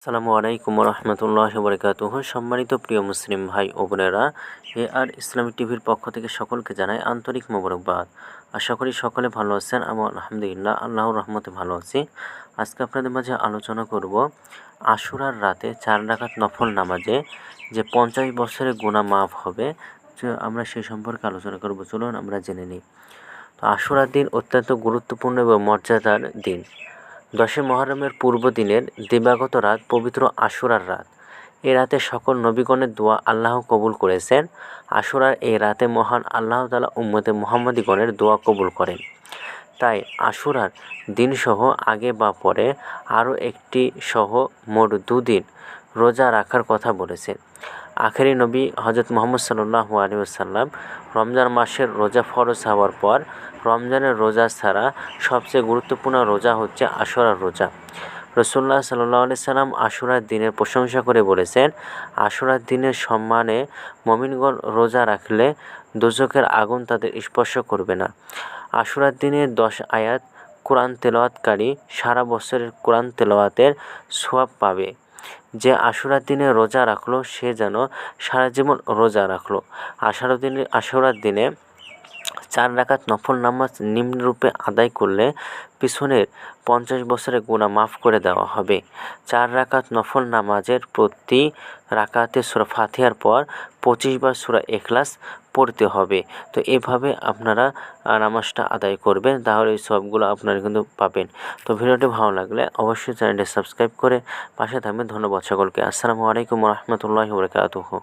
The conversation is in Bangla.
আসসালামু আলাইকুম রহমতুল্লাহি ওয়া বারাকাতুহু। সম্মানিত প্রিয় মুসলিম ভাই ও বোনেরা, আর ইসলামিক টিভির পক্ষ থেকে সকলকে জানাই আন্তরিক মোবারকবাদ। আশা করি সকলে ভালো আছেন। আমি আলহামদুলিল্লাহ আল্লাহর রহমতে ভালো আছি। আজকে আপনাদের মাঝে আলোচনা করব আশুরার রাতে 4 রাকাত নফল নামাজে যে 50 বছরের গুনাহ মাফ হবে, আমরা সেই সম্পর্কে আলোচনা করব। চলুন আমরা জেনে নিই। তো আশুরার দিন অত্যন্ত গুরুত্বপূর্ণ এবং মর্যাদার দিন। 10 মুহররমের পূর্ব দিনের দিবাগত রাত পবিত্র আশুরার রাত। এই রাতে সকল নবীগণের দোয়া আল্লাহ কবুল করেছেন। আশুরার এই রাতে মহান আল্লাহ তাআলা উম্মতে মুহাম্মাদীগণের দোয়া কবুল করেন। তাই আশুরার দিনসহ আগে বা পরে আরও একটি সহ মোট 2 দিন রোজা রাখার কথা বলেছেন। আখেরি নবী হজরত মুহাম্মদ সাল্লাল্লাহু আলাইহি ওয়াসাল্লাম রমজান মাসের রোজা ফরজ হওয়ার পর রমজানের রোজা ছাড়া সবচেয়ে গুরুত্বপূর্ণ রোজা হচ্ছে আশুরার রোজা। রাসূলুল্লাহ সাল্লাল্লাহু আলাইহি সাল্লাম আশুরার দিনের প্রশংসা করে বলেছেন, আশুরার দিনের সম্মানে মুমিনগণ রোজা রাখলে দোজখের আগুন তাদের স্পর্শ করবে না। আশুরার দিনে 10 আয়াত কোরআন তেলাওয়াতকারী সারা বছরের কোরআন তেলাওয়াতের সওয়াব পাবে। যে আশুরার দিনে রোজা রাখলো সে যেন সারা জীবন রোজা রাখলো। আশুরার দিনে 4 রাকাত নফল নামাজ নিম্নরূপে আদায় করলে পিছনের 50 বছরের গুনাহ মাফ করে দেওয়া হবে। 4 রাকাত নফল নামাজের প্রতি রাকাতে সূরা ফাতিহার পর 25 বার সূরা ইখলাস পড়তে হবে। তো এভাবে আপনারা নামাজটা আদায় করবেন, তাহলে এই সবগুলো আপনারা কিন্তু পাবেন। তো ভিডিওটি ভালো লাগলে অবশ্যই চ্যানেলটি সাবস্ক্রাইব করে পাশে থাকবেন। ধন্যবাদ সকলকে। আসসালামু আলাইকুম ওয়া রাহমাতুল্লাহি ওয়া বারাকাতুহু।